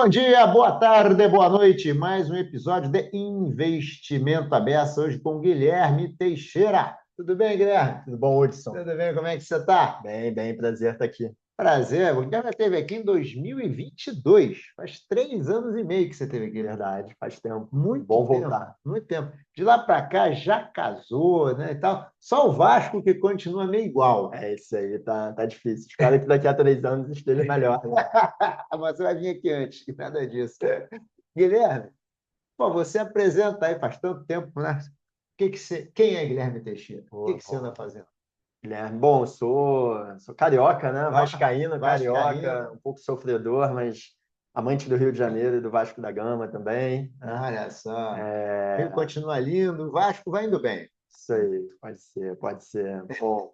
Bom dia, boa tarde, boa noite. Mais um episódio de Investimento Aberto, hoje com Guilherme Teixeira. Tudo bem, Guilherme? Tudo bom, Hudson? Tudo bem? Como é que você está? Bem, bem, prazer estar aqui. Prazer. O Guilherme esteve aqui em 2022. Faz 3 anos e meio que você esteve aqui, né? Verdade, faz tempo. Muito Bom tempo, voltar. muito tempo. De lá para cá já casou, né, e tal. Só o Vasco que continua meio igual. É isso aí, tá difícil. Espero que daqui a 3 anos esteja melhor, né? Mas você vai vir aqui antes, que nada disso. Guilherme, pô, você apresenta aí faz tanto tempo, né? Quem é Guilherme Teixeira? O que Boa, você anda boa. fazendo? Guilherme, bom, sou carioca, né? Ah, Vascaíno, carioca, vascaíno. um pouco sofredor, mas amante do Rio de Janeiro e do Vasco da Gama também, né? Olha só. Rio É, continua lindo, o Vasco vai indo bem. isso aí, pode ser, pode ser. Bom,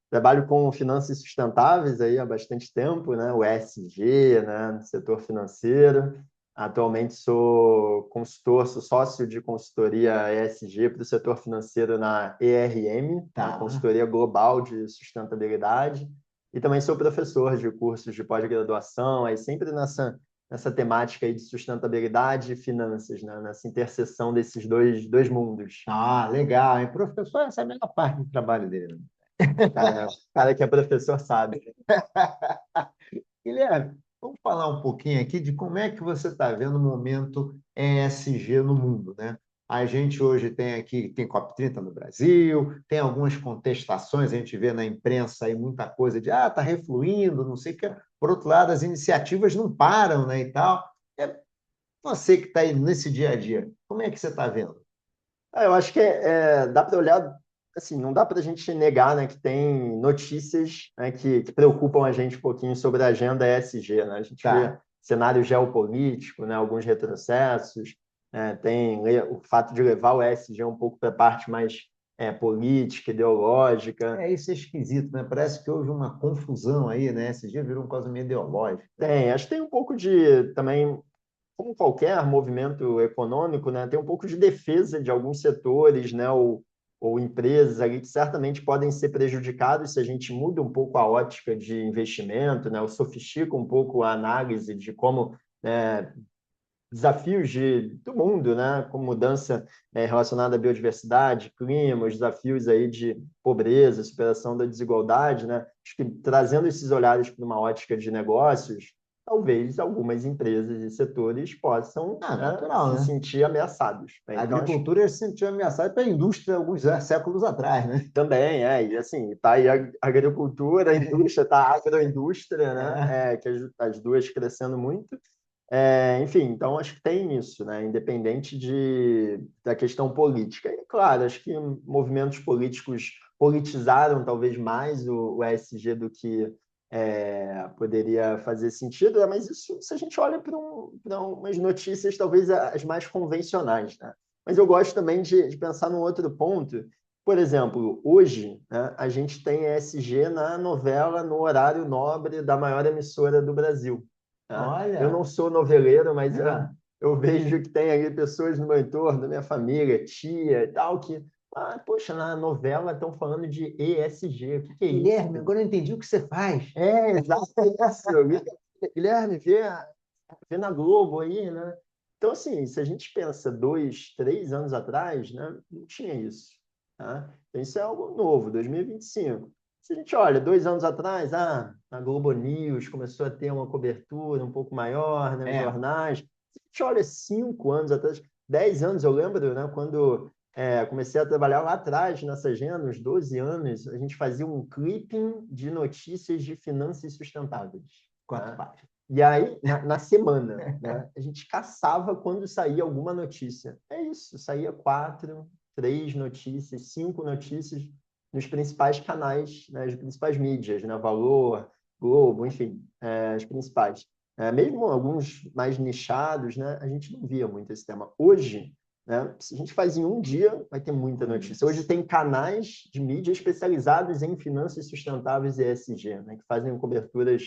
trabalho com finanças sustentáveis aí há bastante tempo, né? O ESG, né? No setor financeiro. Atualmente sou consultor, sou sócio de consultoria ESG para o setor financeiro na ERM, né? Tá. Consultoria Global de Sustentabilidade. E também sou professor de cursos de pós-graduação, aí sempre nessa temática aí de sustentabilidade e finanças, né? Nessa interseção desses dois mundos. Ah, legal, hein? Professor, essa é a melhor parte do trabalho dele, né? Cara que é professor sabe. Guilherme, vamos falar um pouquinho aqui de como é que você está vendo o momento ESG no mundo, né? A gente hoje tem aqui, tem COP30 no Brasil, tem algumas contestações, a gente vê na imprensa aí muita coisa de, tá refluindo, não sei o que. Por outro lado, as iniciativas não param, né, e tal. É você que está aí nesse dia a dia, como é que você está vendo? Eu acho que dá para olhar, assim, não dá para a gente negar, né, que tem notícias, né, que preocupam a gente um pouquinho sobre a agenda ESG, né? A gente vê Tá. cenário geopolítico, né, alguns retrocessos, tem o fato de levar o ESG um pouco para a parte mais política, ideológica. Isso é esquisito, né? Parece que houve uma confusão aí, né? Esse dia virou um caso meio ideológico. Acho que tem um pouco de também como qualquer movimento econômico, né, tem um pouco de defesa de alguns setores, né, ou empresas ali que certamente podem ser prejudicados se a gente muda um pouco a ótica de investimento, né, ou sofistica um pouco a análise de como desafios do mundo, né, como mudança relacionada à biodiversidade, clima, os desafios aí de pobreza, superação da desigualdade, né, acho que trazendo esses olhares para uma ótica de negócios, talvez algumas empresas e setores possam, né, Natural, se né? sentir ameaçados, né? A Então, acho que agricultura se sentiu ameaçada pela indústria alguns séculos atrás, né? também, e assim, está aí a agricultura, a indústria, está a agroindústria, né, É. que as duas crescendo muito. Enfim, então acho que tem isso, né? Independente da questão política. E, claro, acho que movimentos políticos politizaram talvez mais o ESG do que poderia fazer sentido, né? Mas isso se a gente olha para umas notícias talvez as mais convencionais, né? Mas eu gosto também de pensar num outro ponto. Por exemplo, hoje, né, a gente tem ESG na novela, no horário nobre da maior emissora do Brasil. Tá? Eu não Olha, sou noveleiro, mas é. eu vejo que tem ali pessoas no meu entorno, da minha família, tia e tal, poxa, na novela estão falando de ESG, o que é isso? Guilherme, agora eu entendi o que você faz. Exato isso. Guilherme, vê na Globo aí, né? Então, assim, se a gente pensa 2, 3 anos atrás, né, não tinha isso. Tá? Então, isso é algo novo, 2025. Se a gente olha, 2 anos atrás, a Globo News começou a ter uma cobertura um pouco maior, né, os É, jornais. Se a gente olha 5 anos atrás, 10 anos, eu lembro, né, quando comecei a trabalhar lá atrás, nessa agenda, uns 12 anos, a gente fazia um clipping de notícias de finanças sustentáveis. quatro Tá? páginas. E aí, na semana, né, a gente caçava quando saía alguma notícia. É isso, saía 4, 3 notícias, 5 notícias nos principais canais, né, as principais mídias, né, Valor, Globo, enfim, as principais. Mesmo alguns mais nichados, né, a gente não via muito esse tema. Hoje, né, se a gente faz em um dia, vai ter muita notícia. Hoje tem canais de mídia especializados em finanças sustentáveis e ESG, né, que fazem coberturas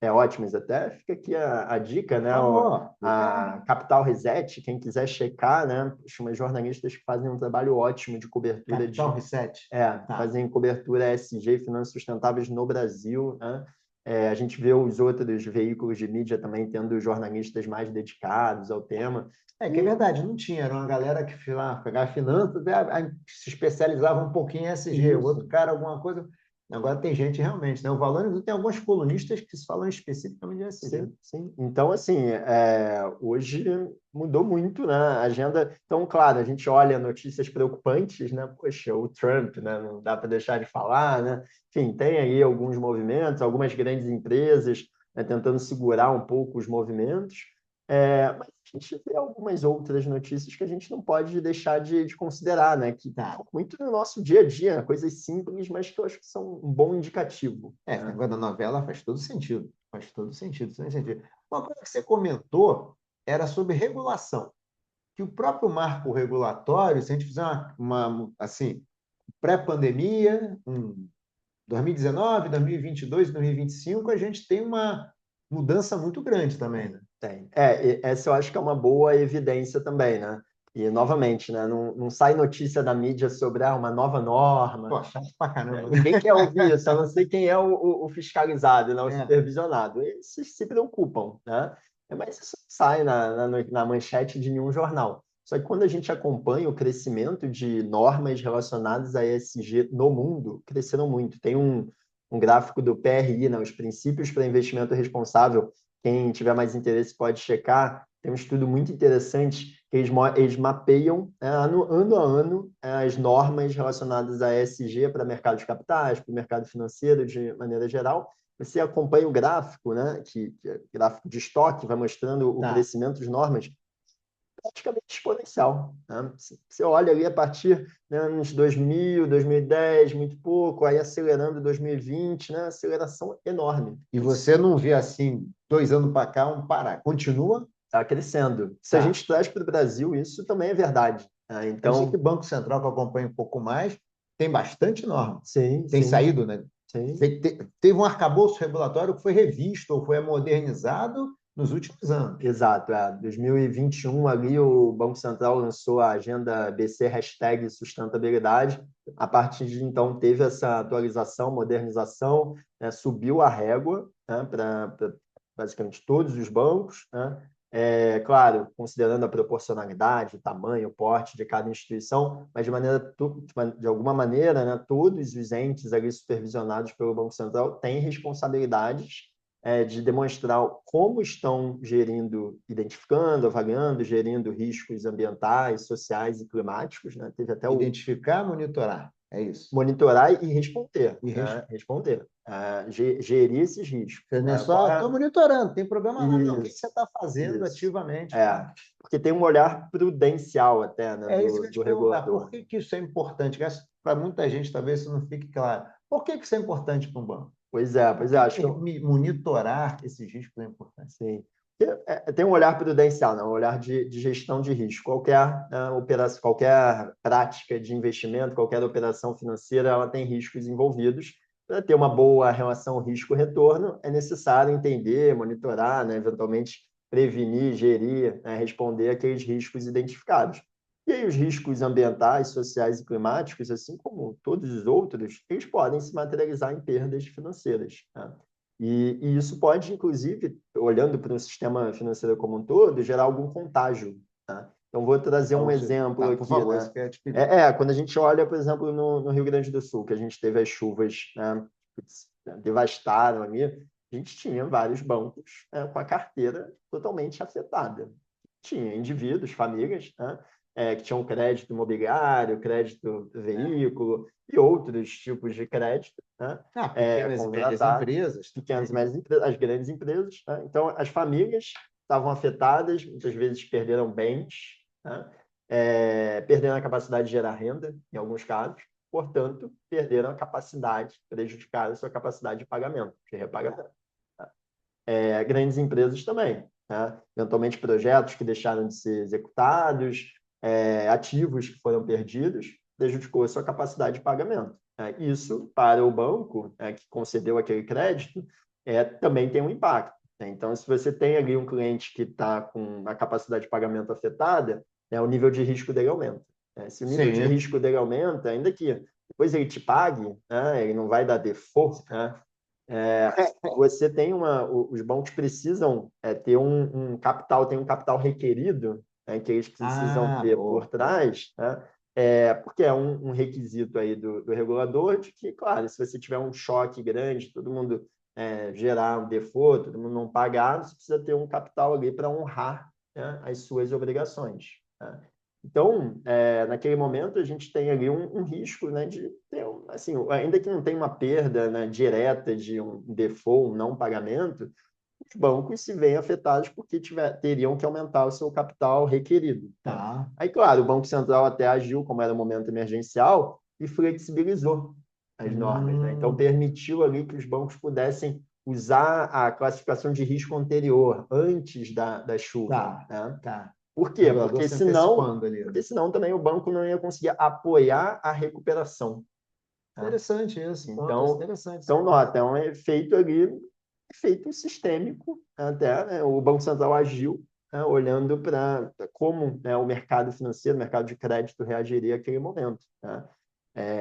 ótimas até. Fica aqui a dica, Por né? favor. A Capital Reset, quem quiser checar, né? Umas jornalistas que fazem um trabalho ótimo de cobertura Capital Reset. Tá. fazem cobertura ESG e finanças sustentáveis no Brasil, né? A gente vê os outros veículos de mídia também tendo jornalistas mais dedicados ao tema. É que é verdade, não tinha. Era uma galera que foi lá pegar finanças, se especializava um pouquinho em SG, o outro Isso. cara, alguma coisa. Agora tem gente realmente, né? O Valônio tem alguns colunistas que falam especificamente de SG. Sim, sim. Então, assim, hoje mudou muito, né? A agenda. Então, claro, a gente olha notícias preocupantes, né? Poxa, o Trump, né? Não dá para deixar de falar, né? Enfim, tem aí alguns movimentos, algumas grandes empresas, né, tentando segurar um pouco os movimentos. Mas a gente vê algumas outras notícias que a gente não pode deixar de considerar, né? Que Tá. estão muito no nosso dia a dia, né? Coisas simples, mas que eu acho que são um bom indicativo, Esse né? negócio da novela faz todo sentido. Faz todo sentido, todo sentido. Uma coisa que você comentou era sobre regulação. Que o próprio marco regulatório, se a gente fizer assim, pré-pandemia, 2019, 2022, 2025, a gente tem uma mudança muito grande também, né? Tem. Essa eu acho que é uma boa evidência também, né? E, novamente, né? Não sai notícia da mídia sobre uma nova norma. Pô, chato pra caramba, né? Ninguém quer ouvir isso, a não ser quem é o fiscalizado, né? O É, supervisionado. Esses se preocupam, né? Mas isso não sai na manchete de nenhum jornal. Só que quando a gente acompanha o crescimento de normas relacionadas a ESG no mundo, cresceram muito. Tem um gráfico do PRI, né? Os Princípios para Investimento Responsável. Quem tiver mais interesse pode checar. Tem um estudo muito interessante que eles mapeiam ano a ano as normas relacionadas a ESG para mercado de capitais, para o mercado financeiro de maneira geral. Você acompanha o gráfico, né, que é gráfico de estoque, vai mostrando o tá. crescimento de normas praticamente exponencial. Né? Você olha ali a partir, né, nos 2000, 2010, muito pouco, aí acelerando 2020, né, aceleração enorme. E você não vê assim, 2 anos para cá, um parar. Continua? Está crescendo. Se a Tá. gente traz para o Brasil, isso também é verdade. Né? Eu sei que o Então, Banco Central, que eu acompanho um pouco mais, tem bastante norma. sim, Tem sim, saído, né? sim. Teve um arcabouço regulatório que foi revisto ou foi modernizado nos últimos anos. Exato. 2021, ali, o Banco Central lançou a agenda BC #sustentabilidade. A partir de então, teve essa atualização, modernização, né? Subiu a régua, né? Para basicamente todos os bancos, né? Claro, considerando a proporcionalidade, o tamanho, o porte de cada instituição, mas de alguma maneira, né, todos os entes ali supervisionados pelo Banco Central têm responsabilidades de demonstrar como estão gerindo, identificando, avaliando, gerindo riscos ambientais, sociais e climáticos, né? Teve até o Identificar, monitorar. É isso. monitorar e responder, E né? Responder, gerir esses riscos. não é Né? Qual só, é estou monitorando, não tem problema lá, não. O que isso, você está fazendo isso. ativamente É, para. porque tem um olhar prudencial até, né, É isso que eu ia do te perguntar. Por regulador. que que isso é importante? Para muita gente, talvez isso não fique claro. Por que que isso é importante para um banco? Por Pois é, que acho que que monitorar esses riscos é importante? sim. Tem um olhar prudencial, né? Um olhar de gestão de risco. Qualquer operação, qualquer prática de investimento, qualquer operação financeira, ela tem riscos envolvidos. Para ter uma boa relação risco-retorno, é necessário entender, monitorar, né? Eventualmente prevenir, gerir, né? Responder aqueles riscos identificados. E aí os riscos ambientais, sociais e climáticos, assim como todos os outros, eles podem se materializar em perdas financeiras. Né? E isso pode, inclusive, olhando para o sistema financeiro como um todo, gerar algum contágio. Tá? Então, vou trazer um exemplo Tá, por aqui. favor, Né? isso que eu ia te pedir. Quando a gente olha, por exemplo, no Rio Grande do Sul, que a gente teve as chuvas, né, que devastaram ali, a gente tinha vários bancos, né, com a carteira totalmente afetada. Tinha indivíduos, famílias, né, que tinham crédito imobiliário, crédito veículo e outros tipos de crédito, né, Pequenas e médias contratados, empresas pequenas e também. médias empresas, as grandes empresas. Né? Então, as famílias estavam afetadas, muitas vezes perderam bens, né? Perderam a capacidade de gerar renda, em alguns casos, portanto, perderam a capacidade, prejudicaram a sua capacidade de pagamento, de repagamento. Tá? Grandes empresas também, né? Eventualmente projetos que deixaram de ser executados, ativos que foram perdidos, prejudicou a sua capacidade de pagamento. Né? Isso, para o banco que concedeu aquele crédito, também tem um impacto. Né? Então, se você tem ali um cliente que está com a capacidade de pagamento afetada, o nível de risco dele aumenta. Né? Se o nível de Sim. risco dele aumenta, ainda que depois ele te pague, né? Ele não vai dar default, né? Você tem os bancos precisam ter um capital, tem um capital requerido, né, que eles precisam Ah, ter por boa. trás, né, porque é um requisito aí do regulador de que, claro, se você tiver um choque grande, todo mundo gerar um default, todo mundo não pagar, você precisa ter um capital ali para honrar, né, as suas obrigações. Né? Então, naquele momento, a gente tem ali um risco, né, de ter, assim, ainda que não tenha uma perda, né, direta de um default, um não pagamento, os bancos se veem afetados porque teriam que aumentar o seu capital requerido. Né? Tá. Aí, claro, o Banco Central até agiu, como era um momento emergencial, e flexibilizou as normas. Né? Então, Hum, permitiu ali que os bancos pudessem usar a classificação de risco anterior, antes da chuva. tá, Né? tá. Por O quê? regulador se antecipando ali, né? Porque senão também o banco não ia conseguir apoiar a recuperação. Tá? Interessante esse ponto, Então, interessante esse então, ponto. nota, é um efeito ali, efeito sistêmico, até, né? O Banco Central agiu, né? Olhando para como, né, o mercado financeiro, o mercado de crédito reagiria àquele momento. Né?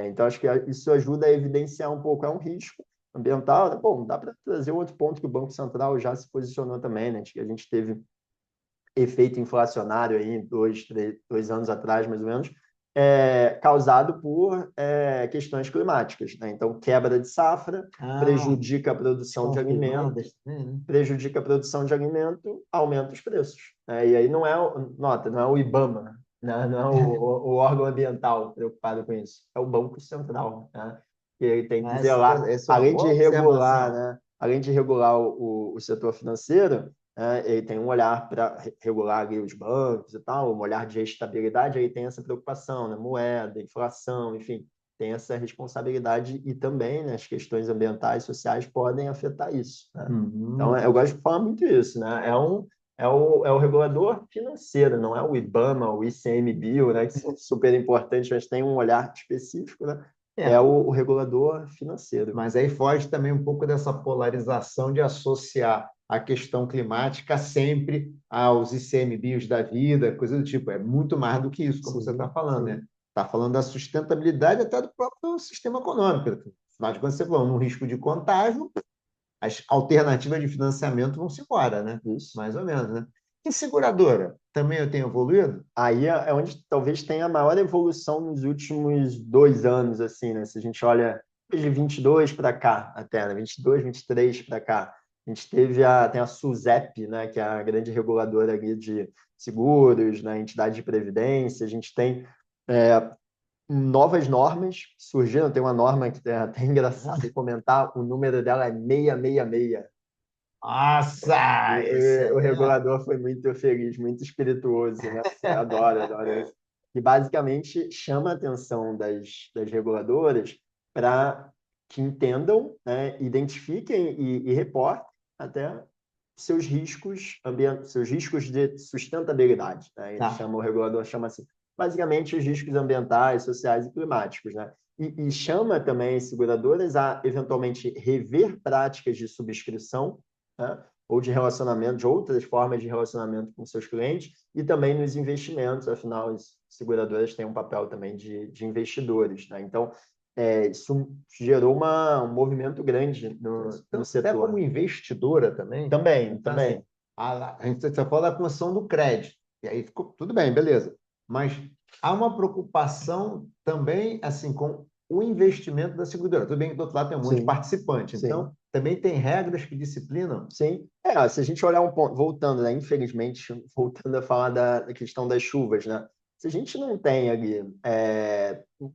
Então, acho que isso ajuda a evidenciar um pouco, é um risco ambiental. Né? Bom, dá para trazer outro ponto que o Banco Central já se posicionou também, né? Que a gente teve efeito inflacionário aí, 2 anos atrás, mais ou menos, causado por questões climáticas. Né? Então, quebra de safra Ah, prejudica a as produção de alimento, confirmadas também, né? prejudica a produção de alimento, aumenta os preços. Né? E aí não é, nota, não é o IBAMA, né? Não é o órgão ambiental preocupado com isso, é o Banco Central, né? Que ele tem que zelar, Essa é uma boa observação. né? Além de regular o setor financeiro, ele tem um olhar para regular ali os bancos e tal, um olhar de estabilidade, aí tem essa preocupação, né? Moeda, inflação, enfim, tem essa responsabilidade e também, né, as questões ambientais e sociais podem afetar isso. Né? Então, eu gosto de falar muito isso, né? É o regulador financeiro, não é o IBAMA, o ICMBio, né, que são super importantes, mas tem um olhar específico, né? É É, o regulador financeiro. mas aí foge também um pouco dessa polarização de associar a questão climática sempre aos ICMBios da vida, coisa do tipo. É muito mais do que isso, como você está Sim, falando, né? sim. Está falando da sustentabilidade até do próprio sistema econômico. Afinal de contas, você falou, num risco de contágio, as alternativas de financiamento vão-se embora, né? Isso. Mais ou menos, né? E seguradora? Também eu tenho evoluído? Aí é onde talvez tenha a maior evolução nos últimos 2 anos, assim, né? Se a gente olha de 22 para cá, até, né? 22, 23 para cá, a gente tem a SUSEP, né? Que é a grande reguladora ali de seguros, né? Entidade de previdência. A gente tem novas normas surgindo. Tem uma norma que é até engraçado comentar, o número dela é 666. Nossa, esse O é... regulador foi muito feliz, muito espirituoso, né? Adoro, adoro isso. E basicamente chama a atenção das reguladoras para que entendam, né, identifiquem e reportem até seus riscos de sustentabilidade. Né? Tá. O regulador chama assim, basicamente os riscos ambientais, sociais e climáticos. Né? E chama também as seguradoras a eventualmente rever práticas de subscrição, né? Ou de relacionamento, de outras formas de relacionamento com seus clientes, e também nos investimentos, afinal, as seguradoras têm um papel também de investidores. Né? Então, isso gerou um movimento grande no Então, até como setor. investidora também, Também, então, assim, também. a gente só fala da função do crédito, e aí ficou tudo bem, beleza. Mas há uma preocupação também, assim, com o investimento da seguradora. Tudo bem que do outro lado tem um monte de Sim, participante, sim. então também tem regras que disciplinam. Sim. Se a gente olhar um ponto, voltando, né, infelizmente, voltando a falar da questão das chuvas, né? Se a gente não tem ali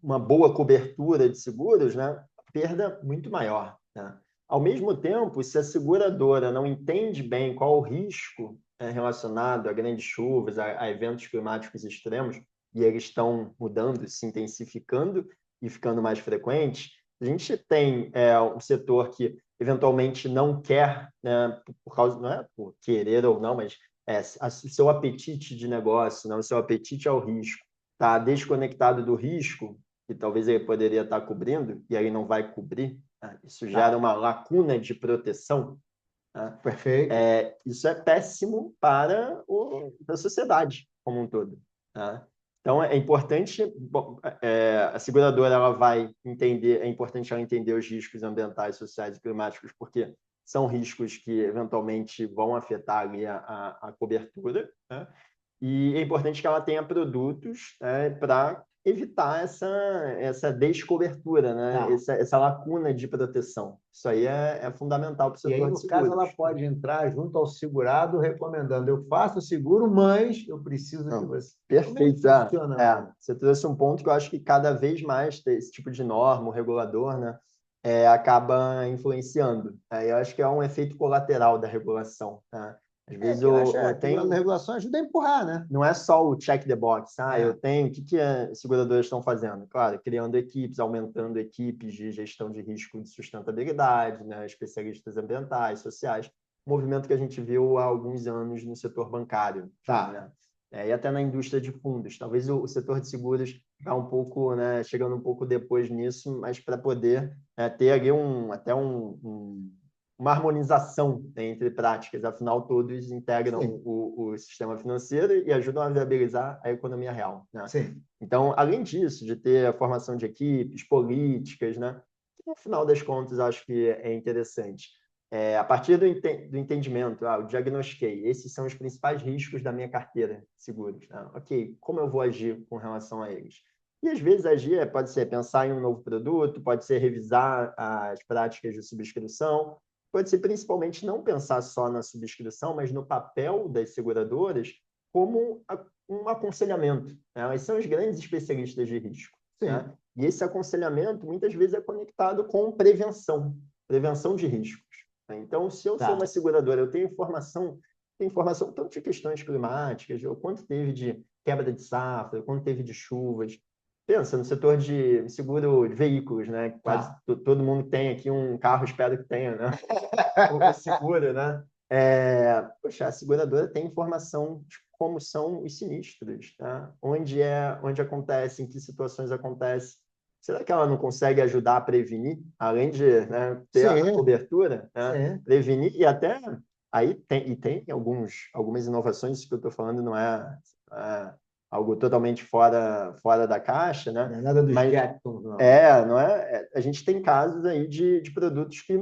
uma boa cobertura de seguros, né, a perda é muito maior. Né? Ao mesmo tempo, se a seguradora não entende bem qual o risco relacionado a grandes chuvas, a eventos climáticos extremos, e eles estão mudando, se intensificando e ficando mais frequentes, a gente tem um setor que eventualmente não quer, né, por causa, não é por querer ou não, mas o seu apetite de negócio, né, o seu apetite ao risco, está desconectado do risco, que talvez ele poderia estar cobrindo, e aí não vai cobrir, né? Isso gera Tá, uma lacuna de proteção. Né? perfeito. Isso é péssimo para a sociedade como um todo. Né? Então, é importante, a seguradora ela vai entender, é importante ela entender os riscos ambientais, sociais e climáticos, porque são riscos que eventualmente vão afetar ali a cobertura, né? E é importante que ela tenha produtos, né, para evitar essa descobertura, né? Tá. Essa lacuna de proteção. Isso aí é fundamental para o E aí, setor de no caso, ela seguros. pode entrar junto ao segurado recomendando: eu faço o seguro, mas eu preciso que Não, você. Como é que perfeito. funciona? Você trouxe um ponto que eu acho que cada vez mais esse tipo de norma, o regulador, né, acaba influenciando. Eu acho que é um efeito colateral da regulação. Tá? Às vezes Que eu acho que a tem, regulação ajuda a empurrar, né? não é só o check the box. Eu É, tenho. O que as seguradoras estão fazendo? Claro, criando equipes, aumentando equipes de gestão de risco de sustentabilidade, né, especialistas ambientais, sociais. Movimento que a gente viu há alguns anos no setor bancário. tá. Né? E até na indústria de fundos. Talvez o setor de seguros está um pouco, né, chegando um pouco depois nisso, mas para poder ter ali uma harmonização, né, entre práticas. Afinal, todos integram Sim, o sistema financeiro e ajudam a viabilizar a economia real. Né? sim. Então, além disso, de ter a formação de equipes, políticas, né, que no final das contas acho que é interessante. A partir do entendimento, eu diagnostiquei, esses são os principais riscos da minha carteira de seguros. Né? Ok, como eu vou agir com relação a eles? E às vezes agir pode ser pensar em um novo produto, pode ser revisar as práticas de subscrição, pode ser principalmente não pensar só na subscrição, mas no papel das seguradoras como um aconselhamento. Né? Elas são os grandes especialistas de risco. Né? Sim. E esse aconselhamento muitas vezes é conectado com prevenção de riscos. Então, se eu sou Tá. uma seguradora, eu tenho informação tanto de questões climáticas, o quanto teve de quebra de safra, o quanto teve de chuvas. Pensa no setor de seguro de veículos, né? Quase Tá. todo mundo tem aqui um carro, espero que tenha, né? O seguro, né? Poxa, a seguradora tem informação de como são os sinistros, tá? Onde acontece, em que situações acontece. Será que ela não consegue ajudar a prevenir, além de, né, ter a Sim, cobertura, né? sim. Prevenir e até aí tem algumas inovações, isso que eu estou falando não é algo totalmente fora da caixa, Não né? é nada dos Mas Jetsons, não. não é, a gente tem casos aí de produtos que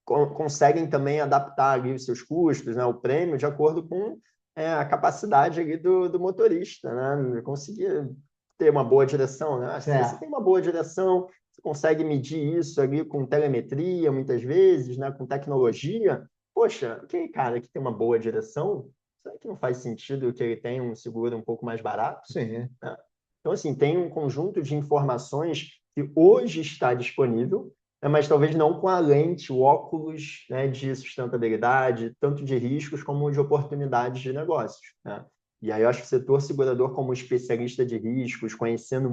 conseguem também adaptar ali os seus custos, né, o prêmio, de acordo com a capacidade ali do motorista, né, conseguir ter uma boa direção. Né? Se você tem Certo. uma boa direção, você consegue medir isso ali com telemetria, muitas vezes, né, com tecnologia. Poxa, ok, cara, que tem uma boa direção, será que não faz sentido que ele tenha um seguro um pouco mais barato? Sim. Né? Então, assim, tem um conjunto de informações que hoje está disponível, né, mas talvez não com a lente, o óculos, né, de sustentabilidade, tanto de riscos como de oportunidades de negócios. Né? E aí eu acho que o setor segurador, como especialista de riscos, conhecendo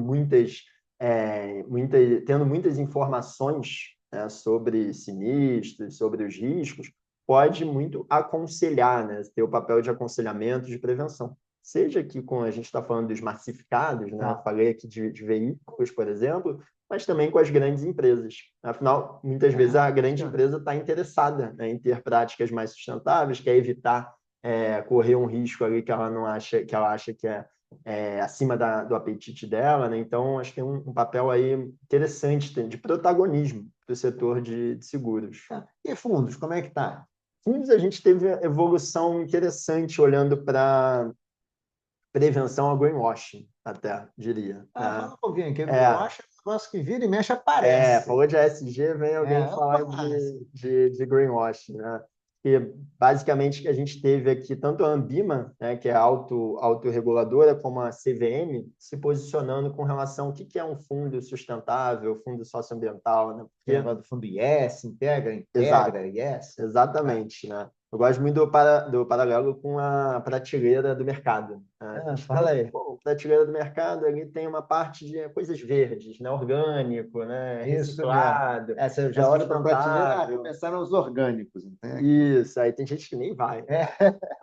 tendo muitas informações, né, sobre sinistros, sobre os riscos, pode muito aconselhar, né, ter o papel de aconselhamento, de prevenção. Seja que com a gente está falando dos massificados, né, eu Tá. falei aqui de veículos, por exemplo, mas também com as grandes empresas. Afinal, muitas vezes a grande Bacana. empresa está interessada, né, em ter práticas mais sustentáveis, quer evitar correr um risco ali que ela não acha que ela acha que é acima do apetite dela, né? Então, acho que tem um papel aí interessante de protagonismo do setor de seguros. Tá. E fundos, como é que tá? Fundos, a gente teve evolução interessante olhando para prevenção ao greenwashing, até diria. Ah, fala um pouquinho, que eu É, acho que o negócio que vira e mexe aparece. falou de ESG, vem alguém falar Aparece. de greenwashing, né? E basicamente a gente teve aqui tanto a Ambima, né, que é autorreguladora, como a CVM se posicionando com relação ao que é um fundo sustentável, fundo socioambiental, né? Tem Porque, negócio do fundo Yes, integra, exato, integra, Yes. Ah, exatamente, né? Eu gosto muito do paralelo com a prateleira do mercado. Né? A gente fala tem, aí. pô, prateleira do mercado, ali tem uma parte de coisas verdes, né? Orgânico, né? Isso mesmo. Reciclado, Essa eu é já olho para a prateleira, sustentável. começaram os orgânicos, entende? Isso, aí tem gente que nem vai. É,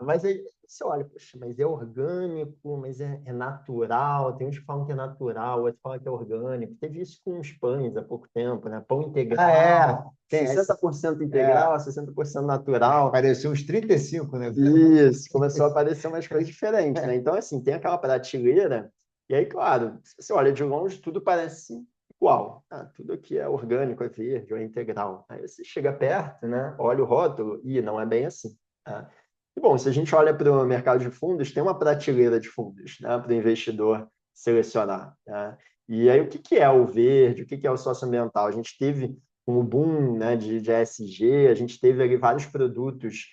Mas aí você olha, poxa, mas é orgânico, mas é natural. Tem uns que falam que é natural, outros falam que é orgânico. Teve isso com os pães há pouco tempo, né? Pão é. integral, Tem essa. 60% É, integral, 60% natural. pareceu uns 35, né? Isso, começou a aparecer umas coisas diferentes, né? Então, Então, assim, tem aquela prateleira, e aí, claro, se você olha de longe, tudo parece igual. Tudo aqui é orgânico, é verde, ou é integral. Aí você chega perto, né? Olha o rótulo, e não é bem assim. Tá? E, bom, se a gente olha para o mercado de fundos, tem uma prateleira de fundos, né, para o investidor selecionar. Tá? E aí, o que que é o verde? O que que é o socioambiental? A gente teve com o boom, né, de ESG, a gente teve ali vários produtos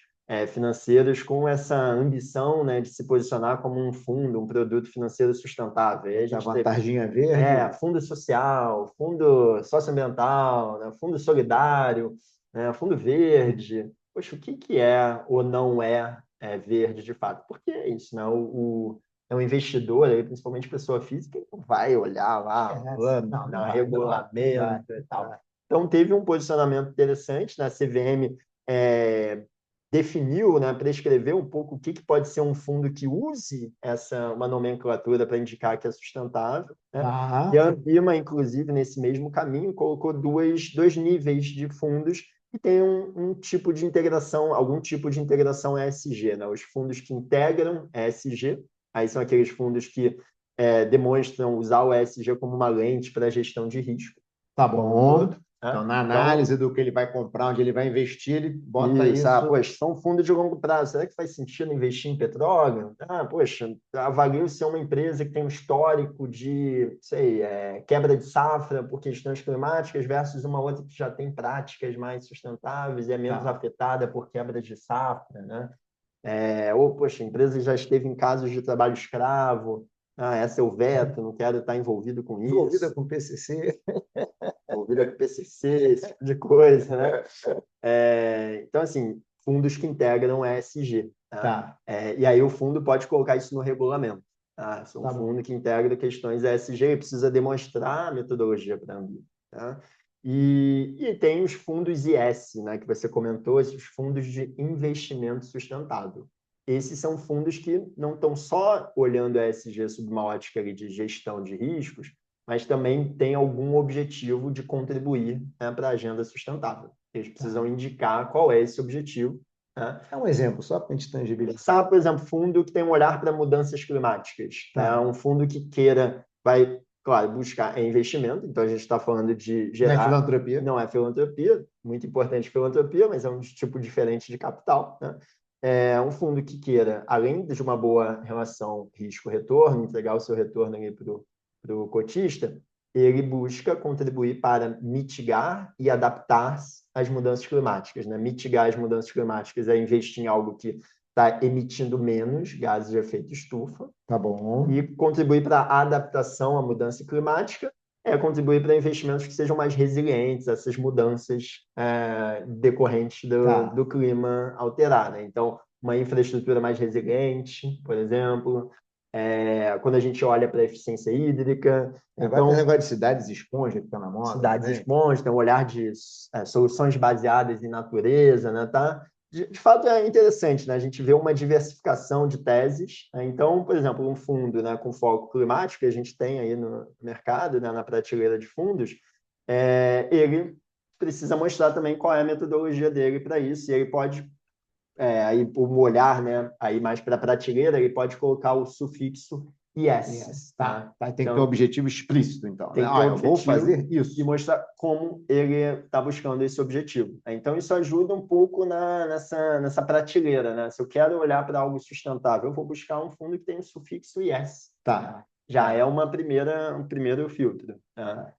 financeiros com essa ambição, né, de se posicionar como um fundo, um produto financeiro sustentável. E aí a A gente teve vantaginha verde. fundo social, fundo socioambiental, né, fundo solidário, né, fundo verde. Poxa, o que que é ou não verde de fato? Porque é isso, né? É um investidor, aí, principalmente pessoa física, não vai olhar lá plano, Não vai, regulamento e tal. Então, teve um posicionamento interessante, né? A CVM definiu, né, prescreveu um pouco o que que pode ser um fundo que use uma nomenclatura para indicar que é sustentável, né? E a Ambima, inclusive, nesse mesmo caminho, colocou dois níveis de fundos que tem um tipo de integração, algum tipo de integração ESG, né? Os fundos que integram ESG, aí são aqueles fundos que demonstram usar o ESG como uma lente para a gestão de risco. Tá Como um bom. todo, né? Então, na Então, análise do que ele vai comprar, onde ele vai investir, ele bota isso, isso. poxa, são fundos de longo prazo. Será que faz sentido investir em petróleo? Poxa, avalio se é uma empresa que tem um histórico de, sei, quebra de safra por questões climáticas versus uma outra que já tem práticas mais sustentáveis e é menos afetada por quebra de safra, né? Ou, poxa, a empresa já esteve em casos de trabalho escravo. Essa eu veto, não quero estar envolvido com Envolvida isso. com PCC. Envolvida com PCC, esse tipo de coisa, né? Então, assim, fundos que integram ESG. Tá. E aí o fundo pode colocar isso no regulamento. Se um fundo Bom. que integra questões ESG, ele precisa demonstrar a metodologia para a Anvisa. Tá? E tem os fundos IS, né, que você comentou, esses fundos de investimento sustentável. Esses são fundos que não estão só olhando a ESG sob uma ótica ali de gestão de riscos, mas também têm algum objetivo de contribuir, né, para a agenda sustentável. Eles precisam indicar qual é esse objetivo. Né? É um exemplo, só para a gente tangibilizar. Pensar, por exemplo, fundo que tem um olhar para mudanças climáticas. Um fundo que vai, claro, buscar investimento, então a gente está falando de gerar... Não é filantropia. Não é filantropia, muito importante filantropia, mas é um tipo diferente de capital. Né? É um fundo que queira, além de uma boa relação risco-retorno, entregar o seu retorno para o cotista, ele busca contribuir para mitigar e adaptar-se às mudanças climáticas. Né? Mitigar as mudanças climáticas é investir em algo que está emitindo menos gases de efeito estufa. Tá bom. E contribuir para a adaptação à mudança climática contribuir para investimentos que sejam mais resilientes a essas mudanças decorrentes do clima alterar. Né? Então, uma infraestrutura mais resiliente, por exemplo, quando a gente olha para a eficiência hídrica. Agora tem negócio de cidades esponja que está na moda. Cidades esponja, tem um olhar de soluções baseadas em natureza, né? Tá? De fato, é interessante, né? A gente vê uma diversificação de teses. Né? Então, por exemplo, um fundo, né, com foco climático, que a gente tem aí no mercado, né, na prateleira de fundos, ele precisa mostrar também qual é a metodologia dele para isso, e ele pode aí um olhar, né, aí mais para a prateleira, ele pode colocar o sufixo IS. Tá. Tem que ter um objetivo explícito, então. Tem que ter um objetivo, eu vou fazer isso. E mostrar como ele está buscando esse objetivo. Então, isso ajuda um pouco nessa prateleira. Né? Se eu quero olhar para algo sustentável, eu vou buscar um fundo que tem o sufixo IS. Já é um primeiro filtro. Né?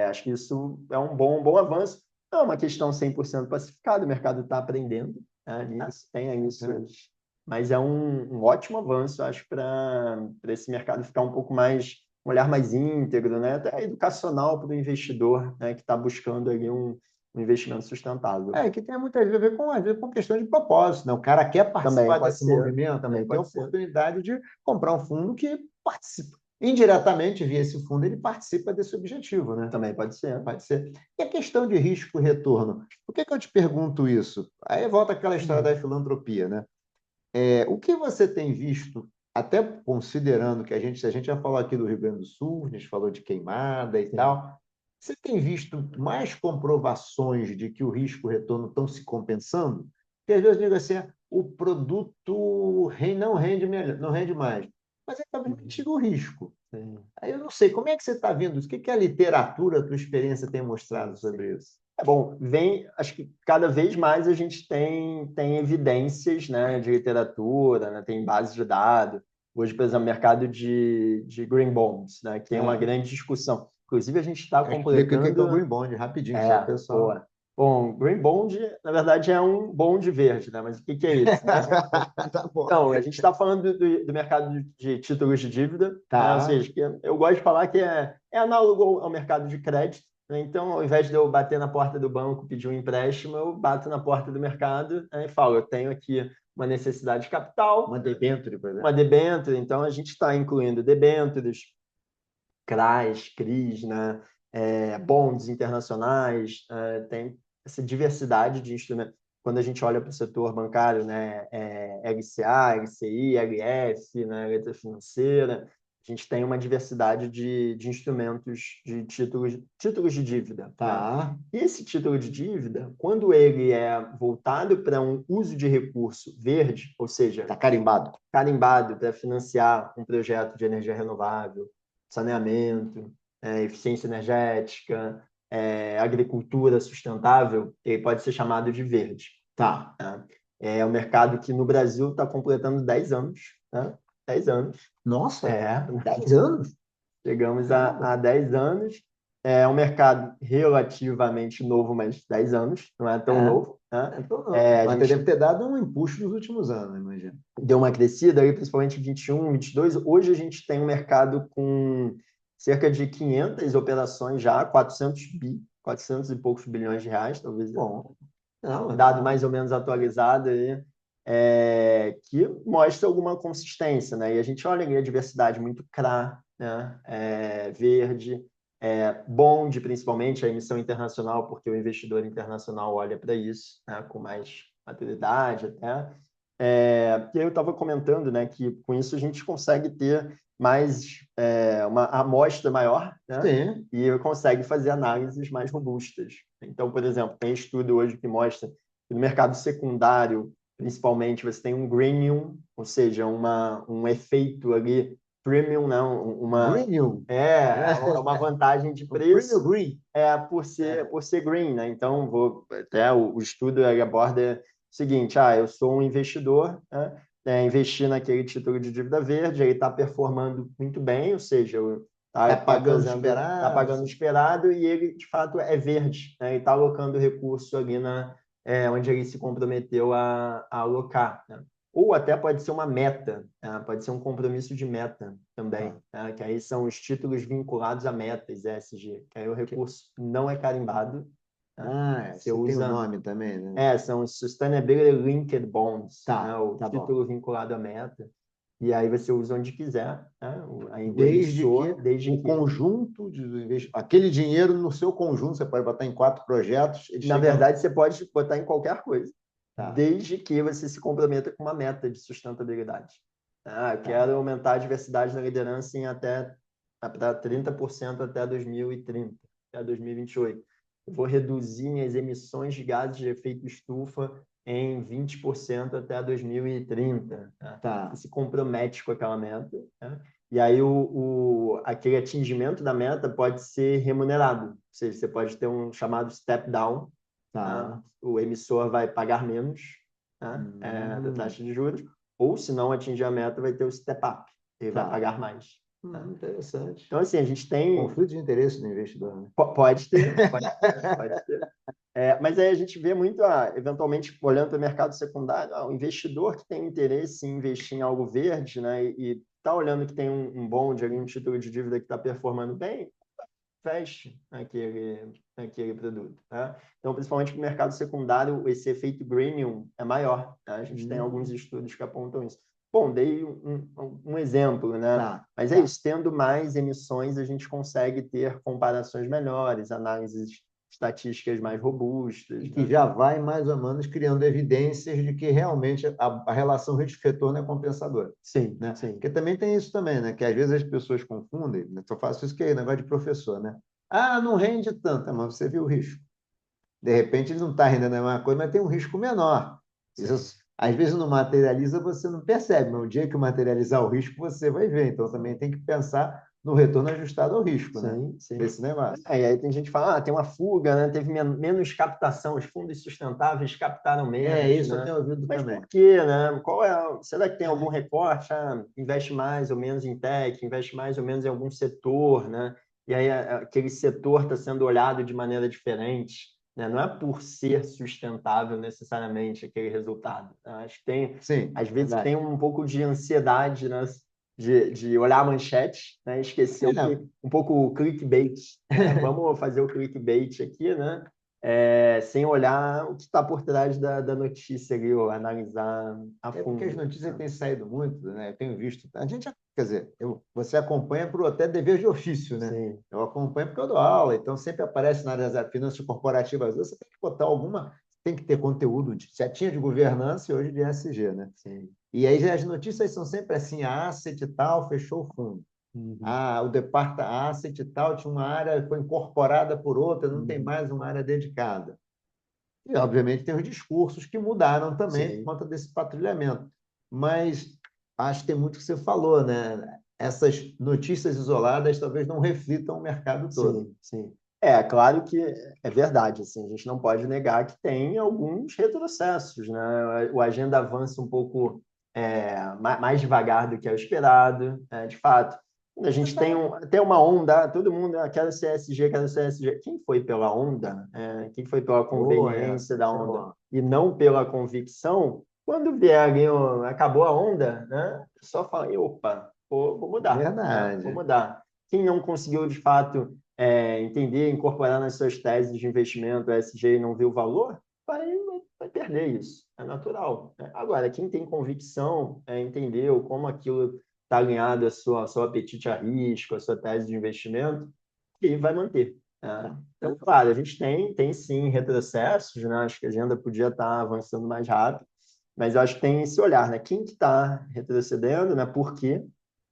Acho que isso é um bom avanço. Não é uma questão 100% pacificada, o mercado está aprendendo nisso, tem isso. Mas é um ótimo avanço, acho, para esse mercado ficar um pouco mais, um olhar mais íntegro, né? Até educacional para o investidor, né? Que está buscando ali um investimento sustentável. Que tem muitas vezes a ver com questão de propósito. Né? O cara quer participar desse movimento, também tem a oportunidade de comprar um fundo que participa. Indiretamente, via esse fundo, ele participa desse objetivo. Né? Também pode ser. Pode ser. E a questão de risco e retorno? Por que eu te pergunto isso? Aí volta aquela história da filantropia. Né? O que você tem visto, até considerando que a gente já falou aqui do Rio Grande do Sul, a gente falou de queimada e tal, você tem visto mais comprovações de que o risco e o retorno estão se compensando? Porque às vezes eu digo assim, o produto não rende mais, mas ele está permitindo o risco. Sim. Aí eu não sei, como é que você está vendo isso? O que que a literatura, a tua experiência tem mostrado sobre isso? É bom, acho que cada vez mais a gente tem evidências, né, de literatura, né, tem base de dados. Hoje, por exemplo, mercado de green bonds, né, que é uma grande discussão. Inclusive, a gente está Explica o que que é o completando. Green Bond, rapidinho, só o pessoal. Boa. Bom, green bond, na verdade, é um bonde verde, né? Mas o que que é isso, né? Tá bom. Não, a gente está falando do mercado de títulos de dívida, né? Ou Tá. seja, que eu gosto de falar que é análogo ao mercado de crédito, né? Então, ao invés de eu bater na porta do banco pedir um empréstimo, eu bato na porta do mercado, né, e falo, eu tenho aqui uma necessidade de capital, Uma debênture, por exemplo. uma debênture, então a gente está incluindo debêntures, CRAs, CRIs, né? Bonds internacionais, tem essa diversidade de instrumentos. Quando a gente olha para o setor bancário, né, LCA, LCI, LF, né, letra financeira, a gente tem uma diversidade de instrumentos de títulos de dívida. Tá. Né? E esse título de dívida, quando ele é voltado para um uso de recurso verde, ou seja, Tá carimbado. carimbado para financiar um projeto de energia renovável, saneamento, eficiência energética, agricultura sustentável, ele pode ser chamado de verde. Tá. É um mercado que no Brasil está completando 10 anos. Né? 10 anos. Nossa, 10 anos? Chegamos a 10 anos. É um mercado relativamente novo, mas 10 anos, não é tão novo. Né? Então não. A Mas gente deve ter dado um empuxo nos últimos anos, imagino. deu uma crescida, aí, principalmente em 21, 22. Hoje a gente tem um mercado com cerca de 500 operações já, 400 e poucos bilhões de reais, talvez. Bom, não, Dado mais ou menos atualizado aí, que mostra alguma consistência, né? E a gente olha ali a diversidade muito CRA, né? Verde, bond, principalmente, a emissão internacional, porque o investidor internacional olha para isso, né? Com mais maturidade até. E aí eu estava comentando, né, que com isso a gente consegue ter uma amostra maior, né? sim. E consegue fazer análises mais robustas. Então, por exemplo, tem estudo hoje que mostra que no mercado secundário, principalmente, você tem um greenium, ou seja, um efeito ali premium, né? Green. Uma vantagem de Premium preço Green. por ser green, né? Então, até o estudo ele aborda o seguinte: eu sou um investidor, né? Investir naquele título de dívida verde, ele está performando muito bem, ou seja, Tá pagando está esperado. pagando o esperado e ele, de fato, é verde, né? E está alocando recurso ali onde ele se comprometeu a alocar. Né? Ou até pode ser uma meta, né? Pode ser um compromisso de meta também, né? Que aí são os títulos vinculados a metas, ESG, que aí o recurso não é carimbado. Né? Você Você tem o usa. nome também, né? São os Sustainability Linked Bonds, né? Tá, O tá bom. título vinculado à meta. E aí você usa onde quiser, né? O Desde que emissor, desde o que. conjunto aquele dinheiro no seu conjunto, você pode botar em 4 projetos, ele Na chega. verdade, você pode botar em qualquer coisa, Tá, desde que você se comprometa com uma meta de sustentabilidade. Eu tá. quero aumentar a diversidade na liderança em até para 30% até 2030, até 2028. Eu vou reduzir minhas emissões de gases de efeito estufa em 20% até 2030. Né? Tá. Você se compromete com aquela meta. Né? E aí aquele atingimento da meta pode ser remunerado. Ou seja, você pode ter um chamado step down. Tá. O emissor vai pagar menos, né, da taxa de juros, ou se não atingir a meta, vai ter o step up, ele vai Tá. pagar mais. Né? Interessante. Então, assim, a gente tem. Conflito de interesse do investidor, né? Pode ter, pode ter. Mas aí a gente vê muito, eventualmente, olhando para o mercado secundário, o investidor que tem interesse em investir em algo verde, né, e está olhando que tem um bond, um título de dívida que está performando bem, investe naquele produto. Né? Então, principalmente para o mercado secundário, esse efeito greenium é maior. Né? A gente tem alguns estudos que apontam isso. Bom, dei um exemplo, né? Tá, Mas é isso, tendo mais emissões, a gente consegue ter comparações melhores, análises estatísticas mais robustas. e que Né? já vai mais ou menos criando evidências de que realmente a relação risco-retorno é compensadora. Sim, Né? sim. Porque também tem isso também, né? Que às vezes as pessoas confundem, né? Só faço isso que é negócio de professor, né? Não rende tanto, mas você viu o risco. De repente ele não está rendendo a mesma coisa, mas tem um risco menor. Isso às vezes não materializa, você não percebe, mas o dia que materializar o risco, você vai ver. Então também tem que pensar no retorno ajustado ao risco, né? Sim, sim. Desse negócio. E aí tem gente que fala, tem uma fuga, né? Teve menos captação, os fundos sustentáveis captaram menos, Isso eu né? tenho ouvido Mas também. por quê, né? Será que tem algum recorte? Investe mais ou menos em tech, investe mais ou menos em algum setor, né? E aí aquele setor está sendo olhado de maneira diferente, né? Não é por ser sustentável necessariamente aquele resultado. Acho que tem, Sim, às vezes verdade. tem um pouco de ansiedade, né? De olhar a manchete, né? Esquecer um pouco o clickbait. Né? Vamos fazer o clickbait aqui, né? Sem olhar o que está por trás da notícia ali, ou analisar a Porque as fundo. notícias têm saído muito, né? Eu tenho visto. A gente, quer dizer, você acompanha por até dever de ofício, né? Sim, Eu acompanho porque eu dou aula, então sempre aparece na área das finanças corporativas. Você tem que botar alguma, tem que ter conteúdo. Já tinha de governança e hoje de ESG, né? sim. E aí as notícias são sempre assim: a asset e tal fechou o fundo. Uhum, Ah, o departamento asset e tal tinha uma área, foi incorporada por outra, não tem uhum. mais uma área dedicada. E, obviamente, tem os discursos que mudaram também por Sim, conta desse patrulhamento. Mas acho que tem muito que você falou, né? Essas notícias isoladas talvez não reflitam o mercado todo. sim, sim. É, claro que é verdade, assim, a gente não pode negar que tem alguns retrocessos, né? O agenda avança um pouco mais devagar do que é o esperado, de fato. Quando a gente tem uma onda, todo mundo quer CSG, quer CSG. Quem foi pela onda? Quem foi pela Boa conveniência essa, da isso é onda bom. e não pela convicção? Quando vier ali, acabou a onda, né? Só fala, opa, vou mudar, né? Vou Verdade. mudar. Quem não conseguiu, de fato, entender, incorporar nas suas teses de investimento ESG e não viu o valor, vai perder isso. É natural. Né? Agora, quem tem convicção, entendeu como aquilo está alinhado ao seu apetite a risco, à sua tese de investimento, e vai manter. Né? Então, claro, a gente tem sim retrocessos, né? Acho que a agenda podia estar avançando mais rápido, mas eu acho que tem esse olhar, né? Quem que está retrocedendo, né? Por quê?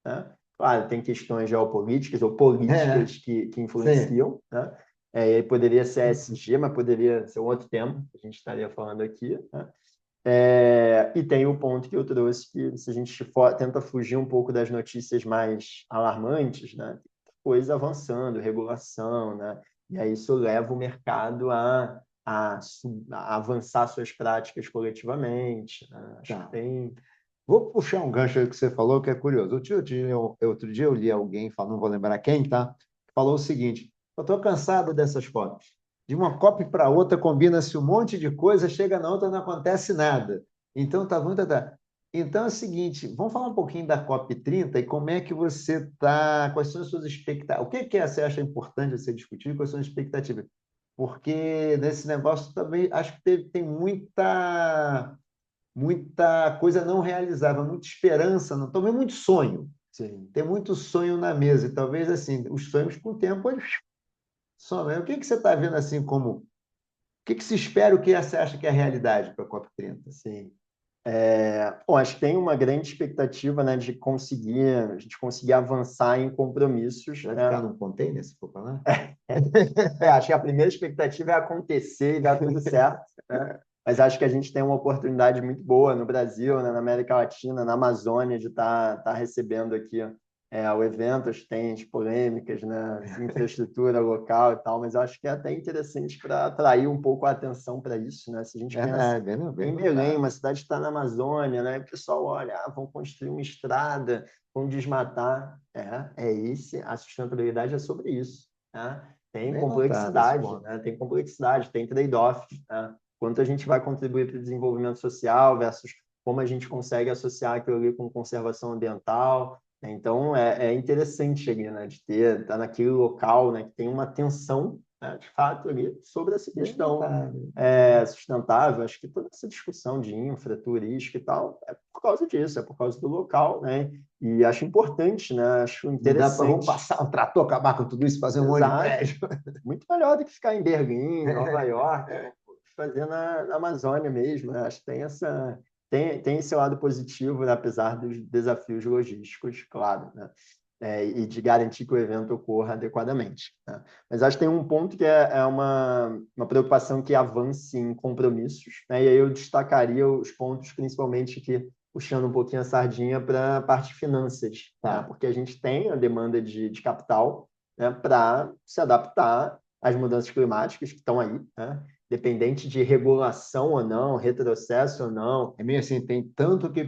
Né? Claro, tem questões geopolíticas ou É, políticas que sim. influenciam, né? Poderia ser ESG, mas poderia ser um outro tema que a gente estaria falando aqui, né? E tem o ponto que eu trouxe, que se a gente tenta fugir um pouco das notícias mais alarmantes, né? Coisa avançando, regulação, né? E aí isso leva o mercado a avançar suas práticas coletivamente, né? Acho que Tá. tem... Vou puxar um gancho aí que você falou, que é curioso. Outro dia eu li alguém, não vou lembrar quem, tá? Que falou o seguinte: eu estou cansado dessas COPs. De uma COP para outra combina-se um monte de coisa, chega na outra não acontece nada. Então tá muito. Então é o seguinte, vamos falar um pouquinho da COP 30 e como é que você está, quais são as suas expectativas? O que que você acha importante você discutir e quais são as expectativas? Porque nesse negócio também acho que tem muita coisa não realizável, muita esperança, não, também muito sonho. Sim. Tem muito sonho na mesa, e talvez assim, os sonhos com o tempo eles somem. O que que você está vendo assim como. O que que se espera, o que você acha que é a realidade para a COP 30? Sim. Bom, acho que tem uma grande expectativa, né, a gente conseguir avançar em compromissos, Vai ficar né? num container, se for para lá? Acho que a primeira expectativa é acontecer e dar tudo certo, né? Mas acho que a gente tem uma oportunidade muito boa no Brasil, né, na América Latina, na Amazônia, de estar recebendo aqui o evento. Acho que tem as polêmicas, né, infraestrutura local e tal, mas eu acho que é até interessante para atrair um pouco a atenção para isso, né? Se a gente pensa Verdade, bem, bem em Belém, colocado. uma cidade que está na Amazônia, né? O pessoal olha, vão construir uma estrada, vão desmatar. A sustentabilidade é sobre isso. Né? Tem Bem notado esse complexidade, ponto. né? Tem complexidade, tem trade-off. Né? Quanto a gente vai contribuir para o desenvolvimento social versus como a gente consegue associar aquilo ali com conservação ambiental. Então, é interessante ali, né? De estar naquele local, né? Que tem uma tensão, né? De fato, ali sobre essa Bem questão notado. sustentável. Acho que toda essa discussão de infra, turística e tal, é por causa disso, é por causa do local, né? E acho importante, né? Acho Não dá para vamos interessante. passar um trator, acabar com tudo isso, fazer um monte de Exato. prédio. Muito melhor do que ficar em Berlim, Nova York, fazer na Amazônia mesmo. Né? Acho que tem esse lado positivo, né? Apesar dos desafios logísticos, claro. Né? e de garantir que o evento ocorra adequadamente, né? Mas acho que tem um ponto que é uma preocupação que avance em compromissos, né? E aí eu destacaria os pontos, principalmente que puxando um pouquinho a sardinha para a parte de finanças, né? Porque a gente tem a demanda de capital, né, para se adaptar às mudanças climáticas que estão aí, né? Dependente de regulação ou não, retrocesso ou não. É meio assim, tem tanto que...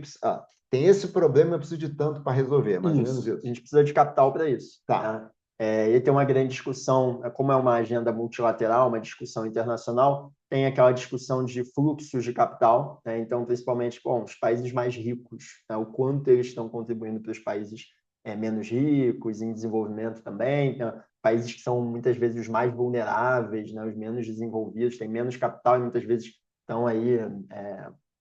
tem esse problema, eu preciso de tanto para resolver, mais ou menos isso. A gente precisa de capital para isso. Tá. Né? E tem uma grande discussão, como é uma agenda multilateral, uma discussão internacional, tem aquela discussão de fluxos de capital, né? Então, principalmente, os países mais ricos, né? O quanto eles estão contribuindo para os países menos ricos, em desenvolvimento também, né? Países que são muitas vezes os mais vulneráveis, né? Os menos desenvolvidos, têm menos capital e muitas vezes estão aí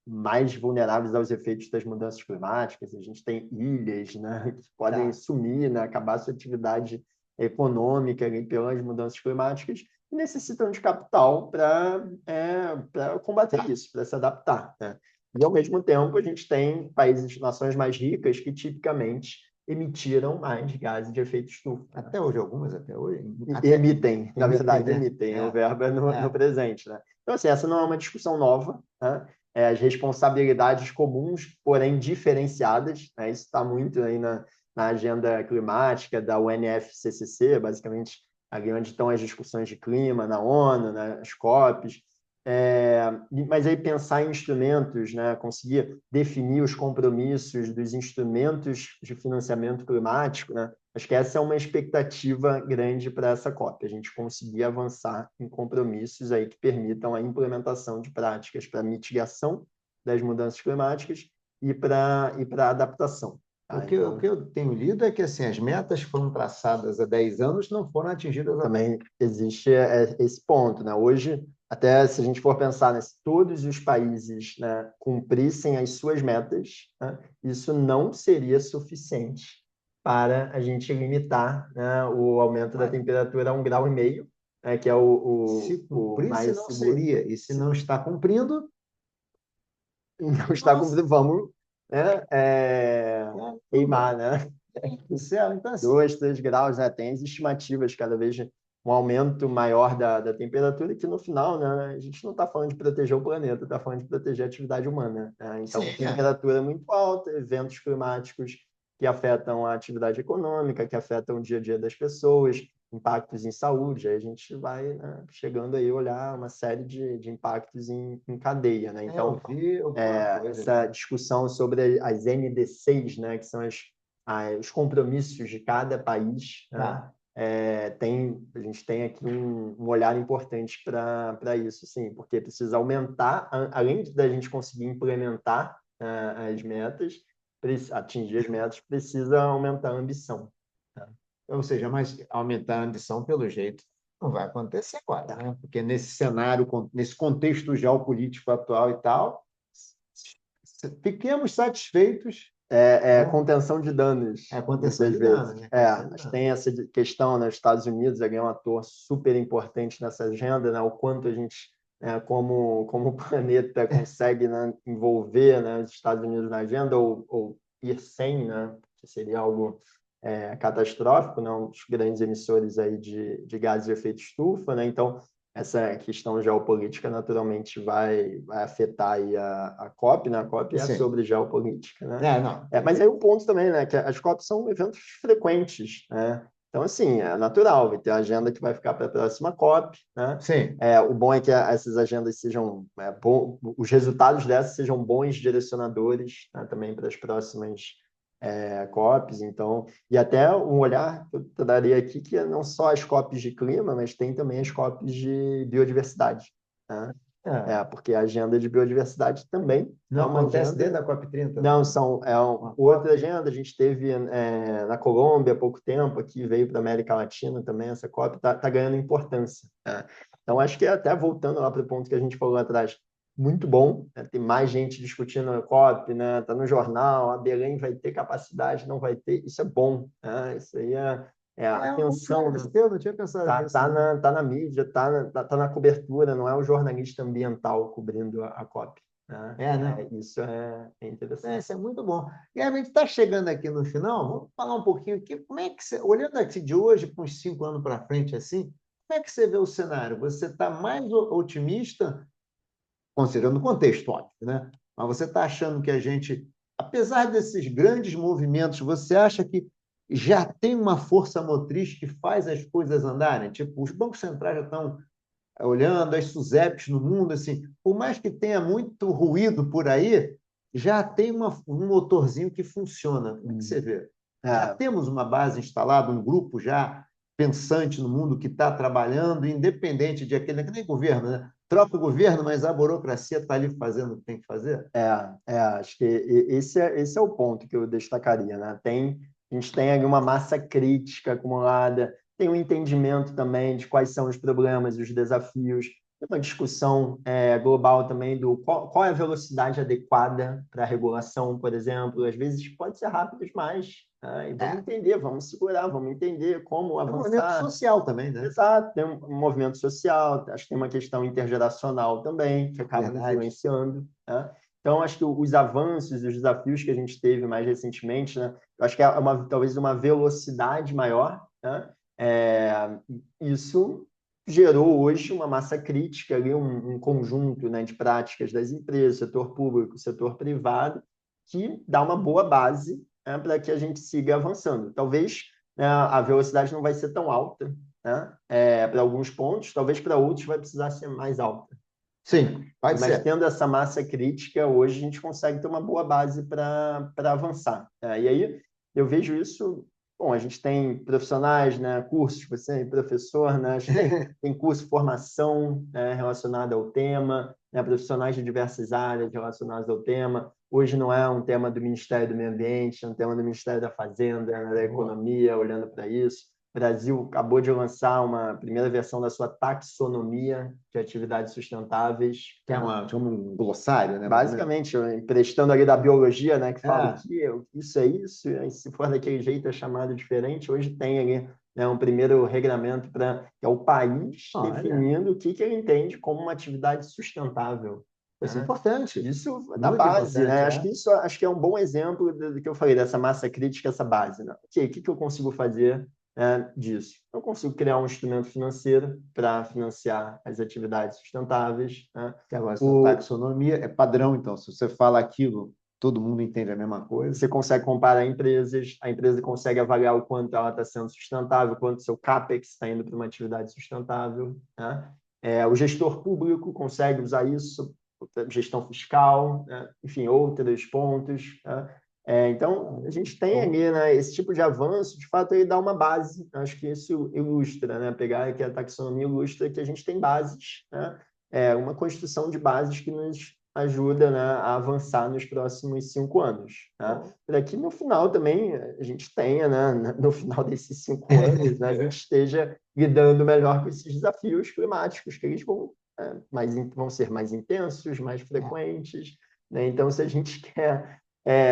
mais vulneráveis aos efeitos das mudanças climáticas. A gente tem ilhas, né, que podem sumir, né, acabar sua atividade econômica pelas mudanças climáticas e necessitam de capital para combater isso, para se adaptar, né? E, ao mesmo tempo, a gente tem países, nações mais ricas que tipicamente emitiram mais gases de efeito estufa. Até hoje, algumas até hoje? Emitem, na verdade, né? emitem. O verbo é no presente, né? Então, assim, essa não é uma discussão nova, né? As responsabilidades comuns, porém diferenciadas, né? Isso está muito aí na agenda climática da UNFCCC, basicamente ali onde estão as discussões de clima na ONU, né? As COPs. Mas aí pensar em instrumentos, né? Conseguir definir os compromissos dos instrumentos de financiamento climático, né? Acho que essa é uma expectativa grande para essa COP, a gente conseguir avançar em compromissos aí que permitam a implementação de práticas para mitigação das mudanças climáticas e para adaptação. Tá? O que eu tenho lido é que assim, as metas foram traçadas há 10 anos não foram atingidas. Também existe esse ponto, né? Hoje, até se a gente for pensar, né, se todos os países, né, cumprissem as suas metas, né, isso não seria suficiente para a gente limitar, né, o aumento da temperatura a 1,5 graus, né, que é se o cumprisse, mais não seguro. seria. E se não está cumprindo... Não está cumprindo, vamos, né, queimar, né? Do céu, então, assim, 2, 3 graus, né? Tem as estimativas cada vez um aumento maior da temperatura, que no final, né, a gente não está falando de proteger o planeta, está falando de proteger a atividade humana, né? Então, temperatura muito alta, eventos climáticos que afetam a atividade econômica, que afetam o dia a dia das pessoas, impactos em saúde, aí a gente vai, né, chegando aí a olhar uma série de impactos em cadeia, né? Então, essa discussão sobre as NDCs, né, que são os compromissos de cada país, né? A gente tem aqui um olhar importante para isso, sim, porque precisa aumentar, além da gente conseguir implementar as metas, atingir as metas, precisa aumentar a ambição. Tá? Ou seja, mas aumentar a ambição, pelo jeito, não vai acontecer agora, né? Porque nesse cenário, nesse contexto geopolítico atual e tal, fiquemos satisfeitos. Contenção de danos. Contenção de danos. Né? Mas tem essa questão, né? Os Estados Unidos é um ator super importante nessa agenda, né? O quanto a gente, como planeta, consegue, né, envolver, né, os Estados Unidos na agenda ou ir sem, né? Que seria algo catastrófico, né? Um dos grandes emissores aí de gases de efeito estufa, né? Então, essa questão geopolítica naturalmente vai afetar aí a COP, né? A COP é sobre geopolítica, né? Mas aí o ponto também, né? Que as COPs são eventos frequentes, né? Então, assim, é natural, vai ter a agenda que vai ficar para a próxima COP, né? Sim. O bom é que essas agendas sejam os resultados dessas sejam bons direcionadores, né, também para as próximas COPs, então, e até um olhar que eu daria aqui, que é não só as COPs de clima, mas tem também as COPs de biodiversidade, né? Porque a agenda de biodiversidade também não uma acontece agenda... dentro da COP30. Não, outra agenda, a gente teve na Colômbia há pouco tempo, aqui veio para a América Latina também, essa COP está ganhando importância, né? Então, acho que até voltando lá para o ponto que a gente falou lá atrás, muito bom, né? Tem mais gente discutindo a COP, né? Tá no jornal, a Belém vai ter capacidade, não vai ter, isso é bom, né? Isso aí é a atenção, né? Eu não tinha pensado nisso. Tá na mídia, tá na cobertura, não é o jornalista ambiental cobrindo a COP. né? É, né? Isso é interessante. Isso é muito bom. E a gente está chegando aqui no final, vamos falar um pouquinho aqui, como é que você, olhando aqui de hoje para uns 5 anos para frente, assim, como é que você vê o cenário? Você está mais otimista, considerando o contexto, óbvio, né? Mas você está achando que a gente, apesar desses grandes movimentos, você acha que já tem uma força motriz que faz as coisas andarem? Tipo, os bancos centrais já estão olhando as SUSEPs no mundo, assim, por mais que tenha muito ruído por aí, já tem um motorzinho que funciona. Como é que você vê? Já É, temos uma base instalada, um grupo já pensante no mundo que está trabalhando, independente de aquele, que nem governo, né? Troca o governo, mas a burocracia está ali fazendo o que tem que fazer. acho que esse é o ponto que eu destacaria, né? A gente tem ali uma massa crítica acumulada, tem um entendimento também de quais são os problemas e os desafios, tem uma discussão global também do qual é a velocidade adequada para a regulação, por exemplo. Às vezes pode ser rápido demais, né? E vamos É, entender, vamos segurar, vamos entender como é um movimento avançar. social também, né? Exato, tem um movimento social, acho que tem uma questão intergeracional também, que acaba Verdade. influenciando, né? Então, acho que os avanços e os desafios que a gente teve mais recentemente, né? Eu acho que é talvez uma velocidade maior, né? Isso gerou hoje uma massa crítica, ali, um conjunto, né, de práticas das empresas, setor público, setor privado, que dá uma boa base, né, para que a gente siga avançando. Talvez, né, a velocidade não vai ser tão alta, né, para alguns pontos, talvez para outros vai precisar ser mais alta. Sim, pode Mas ser. tendo essa massa crítica, hoje a gente consegue ter uma boa base para avançar. E aí eu vejo isso. Bom, a gente tem profissionais, né, cursos, você é professor, né, acho que tem curso de formação, né, relacionada ao tema, né, profissionais de diversas áreas relacionadas ao tema. Hoje não é um tema do Ministério do Meio Ambiente, é um tema do Ministério da Fazenda, né, da Economia, olhando para isso. O Brasil acabou de lançar uma primeira versão da sua taxonomia de atividades sustentáveis, Que é né? tipo um glossário, né? Mais ou menos. Basicamente, emprestando ali da biologia, né, que fala Ah, que isso é isso, e se for daquele jeito é chamado diferente. Hoje tem ali, né, um primeiro regramento para que é o país olha, definindo o que ele entende como uma atividade sustentável, isso é né? importante. Isso da Muito base, importante, né? é. Acho que é um bom exemplo do que eu falei, dessa massa crítica, essa base, né? Ok, o que eu consigo fazer, né, disso? Eu consigo criar um instrumento financeiro para financiar as atividades sustentáveis, né? Que agora essa O, taxonomia é padrão, então. Se você fala aquilo, todo mundo entende a mesma coisa. Você consegue comparar empresas, a empresa consegue avaliar o quanto ela está sendo sustentável, o quanto seu CAPEX está indo para uma atividade sustentável, né? O gestor público consegue usar isso, gestão fiscal, né? Enfim, outros pontos, né? Então, a gente tem Bom, ali, né, esse tipo de avanço, de fato, ele dá uma base. Acho que isso ilustra, né? Pegar aqui a taxonomia ilustra que a gente tem bases, né? Uma construção de bases que nos ajuda, né, a avançar nos próximos 5 anos, né? bom. Para que no final também a gente tenha, né, no final desses 5 anos, né, a gente esteja lidando melhor com esses desafios climáticos, que eles vão ser mais intensos, mais frequentes, né? Então, se a gente quer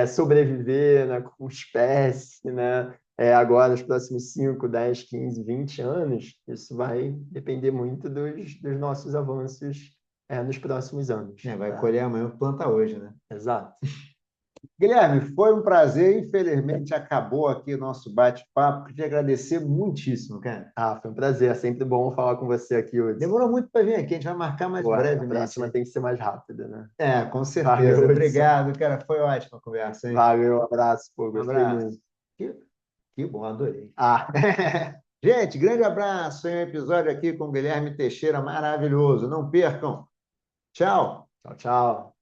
sobreviver, né, como espécie, né, agora nos próximos 5, 10, 15, 20 anos, isso vai depender muito dos nossos avanços nos próximos anos. Vai Tá? colher amanhã, planta hoje, né? Exato. Guilherme, foi um prazer. Infelizmente, acabou aqui o nosso bate-papo. Queria agradecer muitíssimo, cara. Foi um prazer. É sempre bom falar com você aqui, Hudson. Demorou muito para vir aqui, a gente vai marcar mais Pô, a brevemente, próxima hein? tem que ser mais rápida, né? Com certeza. Valeu, Hudson. Obrigado, cara. Foi ótima a conversa, hein? Valeu, abraço. Pô, Um gostei abraço. muito. Que, que bom, adorei. Ah, Gente, grande abraço. Hein? Um episódio aqui com o Guilherme Teixeira maravilhoso. Não percam. Tchau. tchau, tchau.